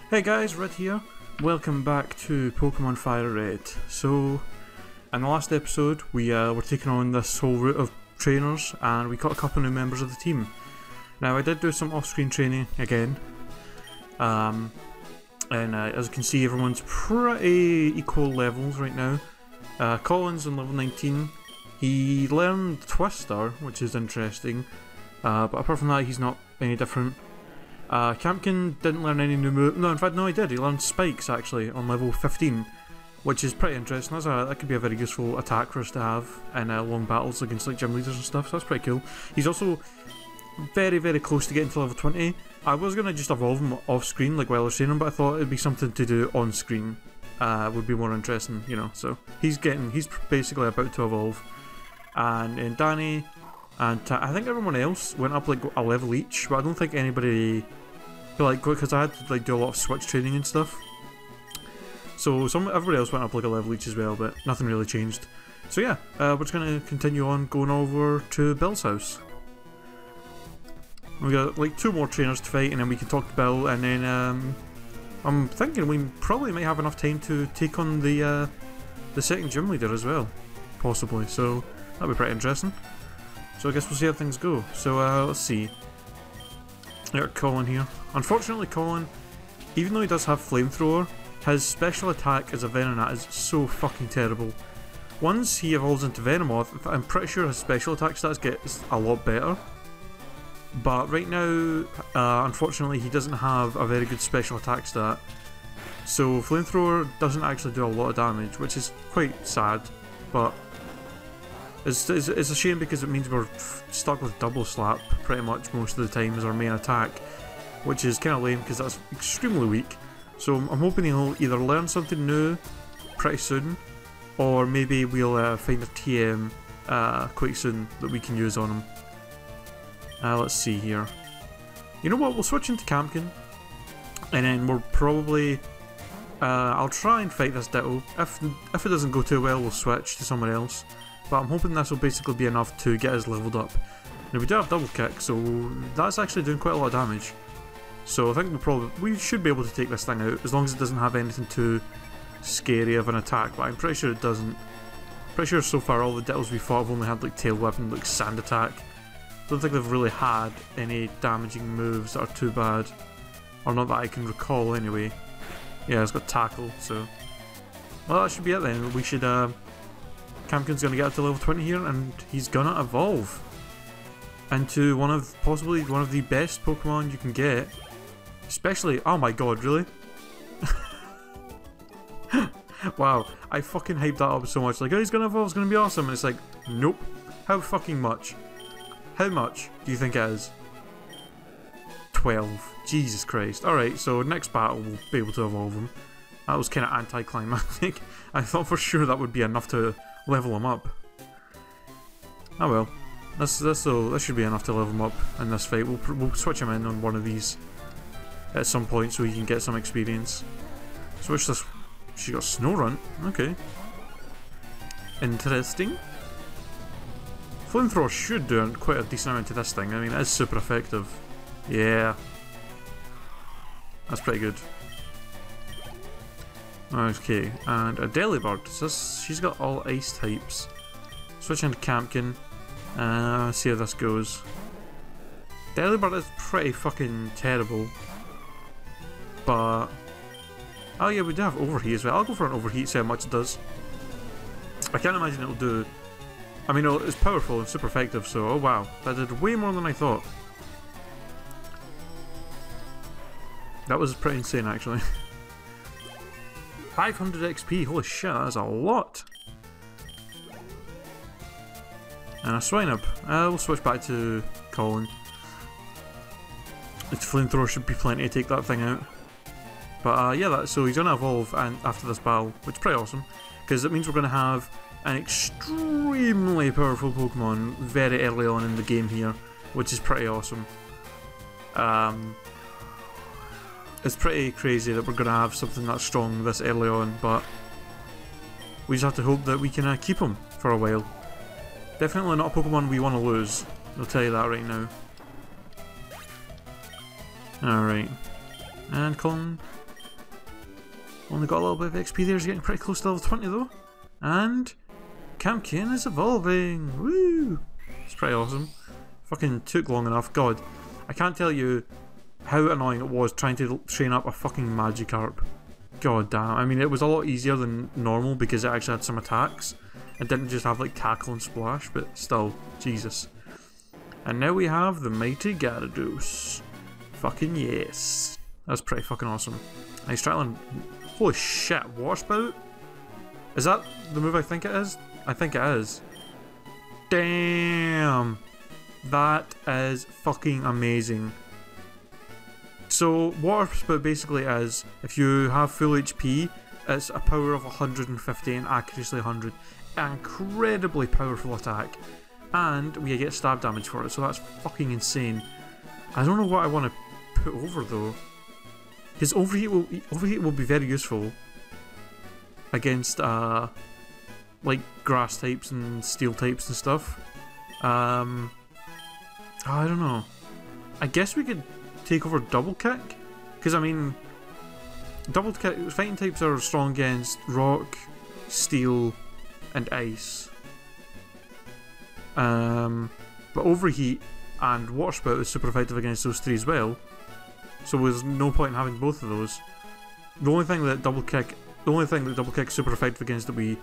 Hey guys, Red here. Welcome back to Pokémon FireRed. So, in the last episode, we were taking on this whole route of trainers, and we caught a couple new members of the team. Now, I did do some off-screen training again, and as you can see, everyone's pretty equal levels right now. Colin's on level 19. He learned Twister, which is interesting, but apart from that, he's not any different. Campkin didn't learn any new moves. No, in fact, no, he did. He learned Spikes, actually, on level 15, which is pretty interesting. That could be a very useful attack for us to have in long battles against like gym leaders and stuff, so that's pretty cool. He's also very, very close to getting to level 20. I was going to just evolve him off-screen, like while I was training, but I thought it'd be something to do on-screen. Would be more interesting, you know, so he's basically about to evolve. And Danny and I think everyone else went up like a level each, but I don't think anybody, like, because I had to like do a lot of switch training and stuff. So everybody else went up like a level each as well, but nothing really changed. So yeah, we're just gonna continue on going over to Bill's house. We got like 2 more trainers to fight, and then we can talk to Bill, and then I'm thinking we probably might have enough time to take on the second gym leader as well, possibly. So that'd be pretty interesting. So I guess we'll see how things go. So let's see. Got Colin here. Unfortunately, Colin, even though he does have Flamethrower, his special attack as a Venonat is so fucking terrible. Once he evolves into Venomoth, I'm pretty sure his special attack stats gets a lot better. But right now, unfortunately, he doesn't have a very good special attack stat. So Flamethrower doesn't actually do a lot of damage, which is quite sad. But it's a shame because it means we're stuck with Double Slap pretty much most of the time as our main attack, which is kind of lame because that's extremely weak. So I'm hoping he'll either learn something new pretty soon, or maybe we'll find a TM quite soon that we can use on him. Let's see here. You know what, we'll switch into Campkin, and then we'll probably I'll try and fight this Ditto. If it doesn't go too well, we'll switch to someone else. But I'm hoping this will basically be enough to get us leveled up. Now we do have double kick, so that's actually doing quite a lot of damage. So I think we should be able to take this thing out, as long as it doesn't have anything too scary of an attack, but I'm pretty sure it doesn't. Pretty sure so far all the Dittos we fought have only had like Tail Whip and like Sand Attack. Don't think they've really had any damaging moves that are too bad. Or not that I can recall anyway. Yeah, it's got Tackle, so... Well, that should be it then. We should, Campkin's gonna get up to level 20 here, and he's gonna evolve into possibly one of the best Pokemon you can get. Especially, oh my god, really? Wow, I fucking hyped that up so much. Like, oh, he's gonna evolve, it's gonna be awesome. And it's like, nope. How fucking much? How much do you think it is? 12. Jesus Christ. Alright, so next battle we'll be able to evolve him. That was kind of anticlimactic. I thought for sure that would be enough to level him up. Oh well. This should be enough to level him up in this fight. We'll switch him in on one of these at some point so he can get some experience. Switch this. She got Snow Run. Okay. Interesting. Flamethrower should do quite a decent amount to this thing. I mean, it is super effective. Yeah. That's pretty good. Okay, and a Delibird. She's got all ice types. Switch into Campkin. See how this goes. Delibird is pretty fucking terrible. But... oh yeah, we do have Overheat as well. I'll go for an Overheat, see how much it does. I can't imagine it'll do... I mean, it's powerful and super effective, so oh wow. That did way more than I thought. That was pretty insane, actually. 500 XP, holy shit, that is a lot! And a Swinub. We'll switch back to Colin. Its Flamethrower should be plenty to take that thing out. But yeah, so he's gonna evolve after this battle, which is pretty awesome, because it means we're gonna have an extremely powerful Pokemon very early on in the game here, which is pretty awesome. It's pretty crazy that we're going to have something that strong this early on, but we just have to hope that we can keep him for a while. Definitely not a Pokemon we want to lose, I'll tell you that right now. Alright. And Colin Only got a little bit of XP there, is getting pretty close to level 20 though. And Camkin is evolving! Woo! It's pretty awesome. Fucking took long enough. God, I can't tell you how annoying it was trying to train up a fucking Magikarp. God damn. I mean, it was a lot easier than normal because it actually had some attacks. It didn't just have like Tackle and Splash, but still, Jesus. And now we have the mighty Gyarados. Fucking yes. That's pretty fucking awesome. Nice Stratland. Holy shit, Water Spout? Is that the move I think it is? I think it is. Damn! That is fucking amazing. So, Water Spout basically is, if you have full HP, it's a power of 150 and accuracy 100. Incredibly powerful attack. And we get stab damage for it, so that's fucking insane. I don't know what I want to put over though. Because overheat will be very useful against like grass types and steel types and stuff. I don't know. I guess we could take over Double Kick, because I mean, Double Kick fighting types are strong against rock, steel, and ice. But Overheat and Water Spout is super effective against those three as well. So there's no point in having both of those. The only thing that Double Kick is super effective against that we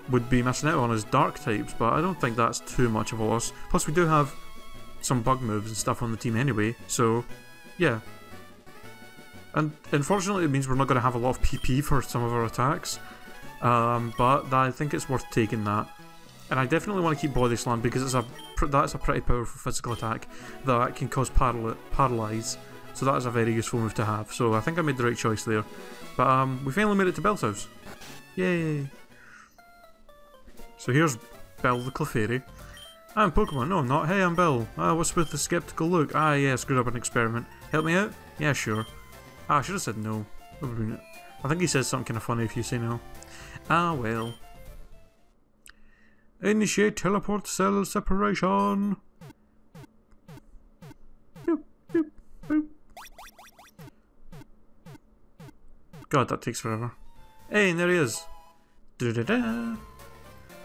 would be missing out on is Dark types, but I don't think that's too much of a loss. Plus we do have some bug moves and stuff on the team anyway, so yeah. And unfortunately it means we're not going to have a lot of PP for some of our attacks, but I think it's worth taking that. And I definitely want to keep Body Slam because that's a pretty powerful physical attack that can cause paralyze. So that is a very useful move to have. So I think I made the right choice there. But we finally made it to Bill's house. Yay! So here's Bill the Clefairy. I'm Pokemon. No, I'm not. Hey, I'm Bill. What's with the skeptical look? Yeah, screwed up an experiment. Help me out? Yeah, sure. I should have said no. I think he says something kind of funny if you say no. Well. Initiate teleport cell separation. Boop, boop, boop. God, that takes forever. Hey, and there he is. Da-da-da.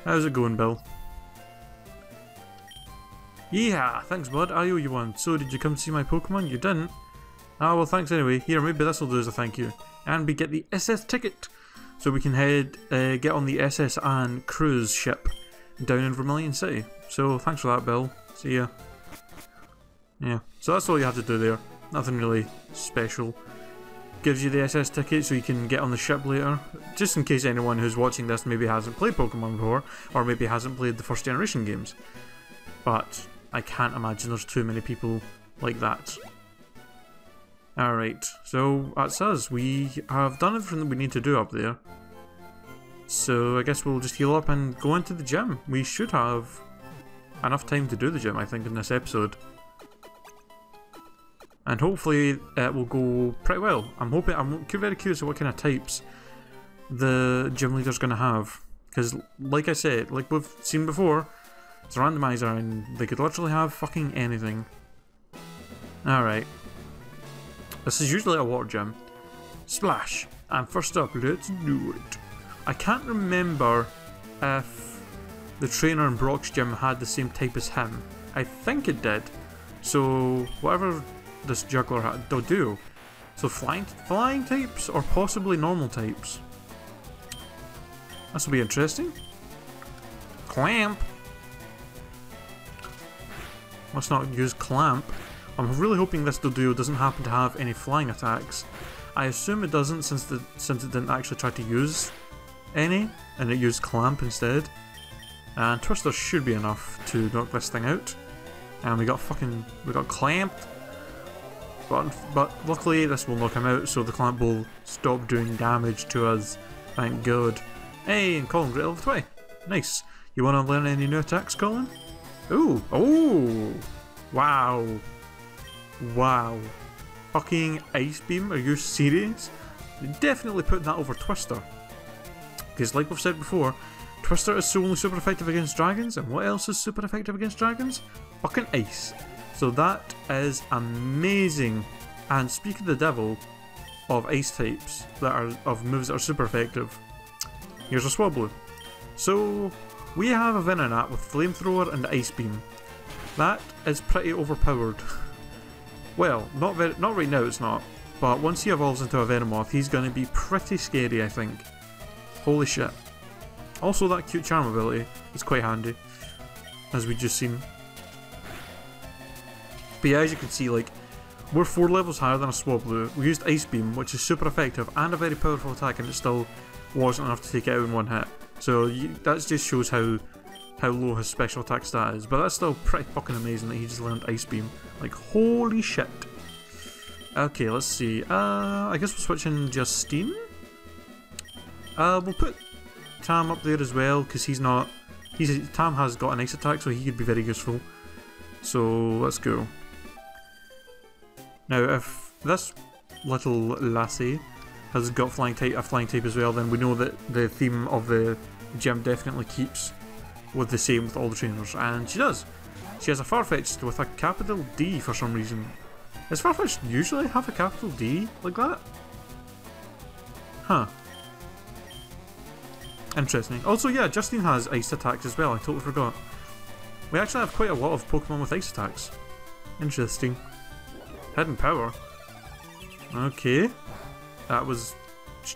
How's it going, Bill? Yeah, thanks, bud. I owe you one. So, did you come see my Pokemon? You didn't? Well, thanks anyway. Here, maybe this'll do as a thank you. And we get the SS ticket. So we can get on the SS Anne cruise ship down in Vermilion City. So thanks for that, Bill. See ya. Yeah, so that's all you have to do there. Nothing really special. Gives you the SS ticket so you can get on the ship later. Just in case anyone who's watching this maybe hasn't played Pokemon before, or maybe hasn't played the first generation games. But I can't imagine there's too many people like that. Alright, so that's us. We have done everything that we need to do up there. So I guess we'll just heal up and go into the gym. We should have enough time to do the gym, I think, in this episode. And hopefully it will go pretty well. I'm very curious of what kind of types the gym leader's going to have. Because, like I said, like we've seen before, it's a randomizer and they could literally have fucking anything. Alright. This is usually a water gym. Splash! And first up, let's do it. I can't remember if the trainer in Brock's gym had the same type as him. I think it did. So, whatever this juggler had, they'll do. So flying types or possibly normal types. This will be interesting. Clamp! Let's not use Clamp. I'm really hoping this Doduo doesn't happen to have any flying attacks. I assume it doesn't since it didn't actually try to use any, and it used Clamp instead. And Twister should be enough to knock this thing out. And we got clamped. But luckily this will knock him out, so the Clamp will stop doing damage to us. Thank God. Hey, and Colin, great level 20. Nice. You want to learn any new attacks, Colin? Ooh. Oh! Wow. Wow. Fucking Ice Beam? Are you serious? Definitely putting that over Twister. Because like we've said before, Twister is only super effective against dragons, and what else is super effective against dragons? Fucking ice. So that is amazing. And speak of the devil, of ice types that are of moves that are super effective. Here's a Swablu. So we have a Venonat with Flamethrower and Ice Beam. That is pretty overpowered. Well, not right now it's not, but once he evolves into a Venomoth, he's going to be pretty scary, I think. Holy shit. Also, that cute charm ability is quite handy, as we just seen. But yeah, as you can see, like, we're 4 levels higher than a Swablu. We used Ice Beam, which is super effective and a very powerful attack, and it still wasn't enough to take it out in one hit. So that just shows how low his special attack stat is. But that's still pretty fucking amazing that he just learned Ice Beam. Like, holy shit. Okay, let's see. I guess we'll switch in Justine. We'll put Tam up there as well, because Tam has got an ice attack, so he could be very useful. So let's go. Now, if this little lassie has got a flying type as well, then we know that the theme of the gym definitely keeps with the same with all the trainers, and she does. She has a Farfetch'd with a capital D for some reason. Does Farfetch'd usually have a capital D like that? Huh. Interesting. Also, yeah, Justine has ice attacks as well, I totally forgot. We actually have quite a lot of Pokemon with ice attacks. Interesting. Hidden power. Okay. That was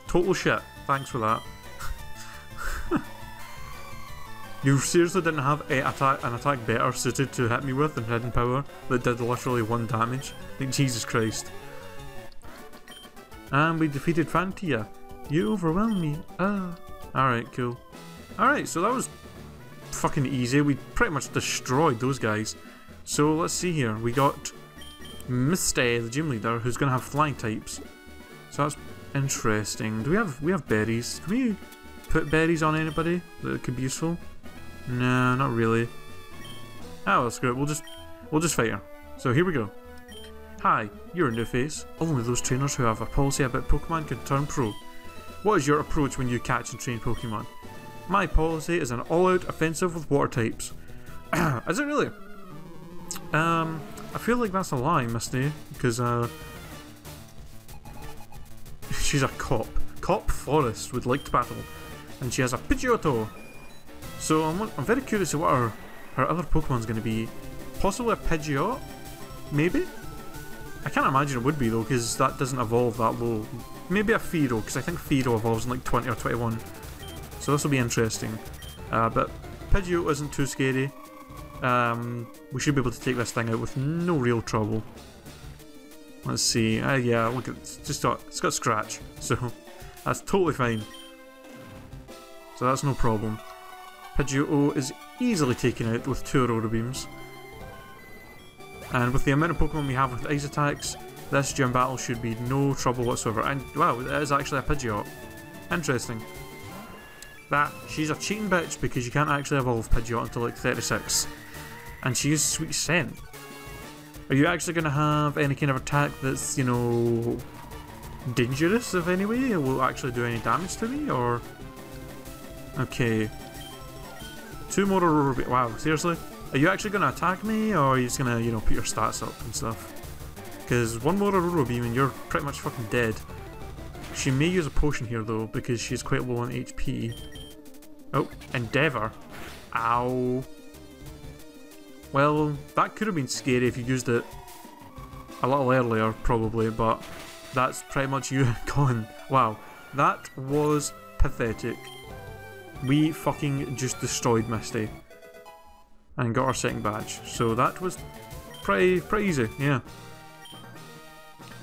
total shit. Thanks for that. You seriously didn't have an attack better suited to hit me with than Hidden Power that did literally 1 damage? Like, Jesus Christ. And we defeated Fantia. You overwhelmed me. Alright, cool. Alright, so that was fucking easy. We pretty much destroyed those guys. So let's see here. We got Misty, the gym leader, who's going to have flying types. So that's interesting. Do we have berries? Can we put berries on anybody that could be useful? No, not really. Oh, well, screw it. We'll just fight her. So here we go. Hi, you're a new face. Only those trainers who have a policy about Pokemon can turn pro. What is your approach when you catch and train Pokemon? My policy is an all-out offensive with water types. Is it really? I feel like that's a lie, Misty, because she's a cop. Cop Forest would like to battle, and she has a Pidgeotto. So I'm very curious of what her other Pokemon's going to be. Possibly a Pidgeot? Maybe? I can't imagine it would be though, because that doesn't evolve that low. Maybe a Fearow, because I think Fearow evolves in like 20 or 21. So this will be interesting. But Pidgeot isn't too scary. We should be able to take this thing out with no real trouble. Let's see. Yeah, look, it's got Scratch, so that's totally fine. So that's no problem. Pidgeotto is easily taken out with 2 Aurora Beams. And with the amount of Pokemon we have with ice attacks, this gym battle should be no trouble whatsoever. And wow, it is actually a Pidgeot. Interesting. She's a cheating bitch because you can't actually evolve Pidgeot until like 36. And she uses Sweet Scent. Are you actually going to have any kind of attack that's, you know, dangerous of any way? It will actually do any damage to me, or... Okay. 2 more Aurora Beams. Wow, seriously? Are you actually going to attack me, or are you just going to, you know, put your stats up and stuff? Because 1 more Aurora Beam and you're pretty much fucking dead. She may use a potion here though, because she's quite low on HP. Oh, Endeavour. Ow. Well, that could have been scary if you used it a little earlier, probably, but that's pretty much you gone. Wow, that was pathetic. We fucking just destroyed Misty and got our second badge, so that was pretty easy, yeah.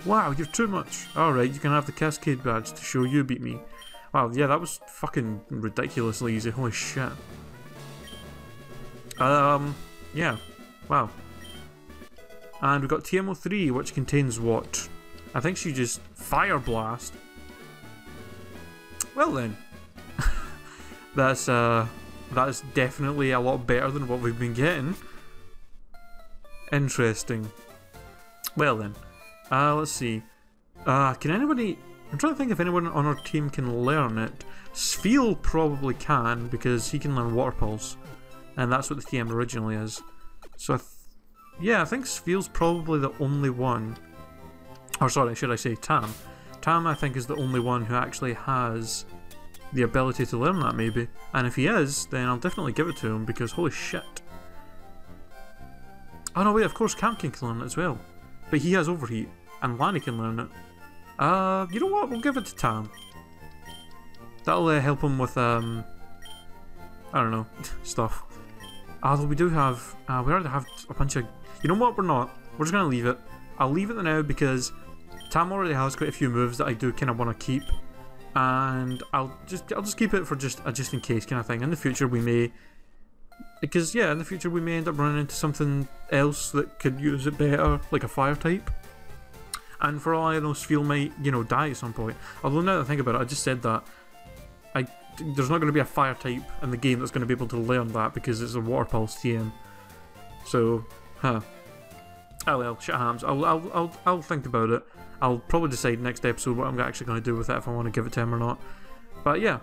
Wow, you're too much. Alright, you can have the Cascade badge to show you beat me. Wow, yeah, that was fucking ridiculously easy, holy shit. Yeah, wow. And we've got TMO3, which contains what? I think she just Fire Blast. Well then. That's definitely a lot better than what we've been getting. Interesting. Well then. Let's see. Can anybody... I'm trying to think if anyone on our team can learn it. Spheal probably can, because he can learn Water Pulse. And that's what the TM originally is. So yeah, I think Spheal's probably the only one. Or sorry, should I say Tam. Tam, I think, is the only one who actually has the ability to learn that, maybe. And if he is, then I'll definitely give it to him, because holy shit. Oh no, wait, of course Cam can learn it as well. But he has Overheat, and Lanny can learn it. You know what? We'll give it to Tam. That'll help him with, I don't know, stuff. Although we do have, we already have a bunch of... You know what? We're not. We're just going to leave it. I'll leave it now because Tam already has quite a few moves that I do kind of want to keep. And I'll just keep it for just a just in case kind of thing. In the future we may... Because, yeah, in the future we may end up running into something else that could use it better, like a fire type. And for all I know, Spheal might, you know, die at some point. Although now that I think about it, I just said that there's not going to be a fire type in the game that's going to be able to learn that because it's a Water Pulse TM. So, huh. Oh well, shit happens. I'll think about it. I'll probably decide next episode what I'm actually going to do with it, if I want to give it to him or not. But yeah,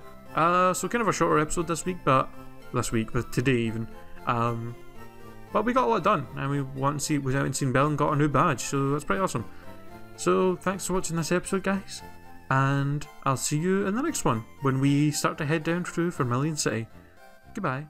so kind of a shorter episode this week, but today even. But we got a lot done, and we haven't seen Bell and got a new badge, so that's pretty awesome. So thanks for watching this episode, guys, and I'll see you in the next one when we start to head down through Vermilion City. Goodbye.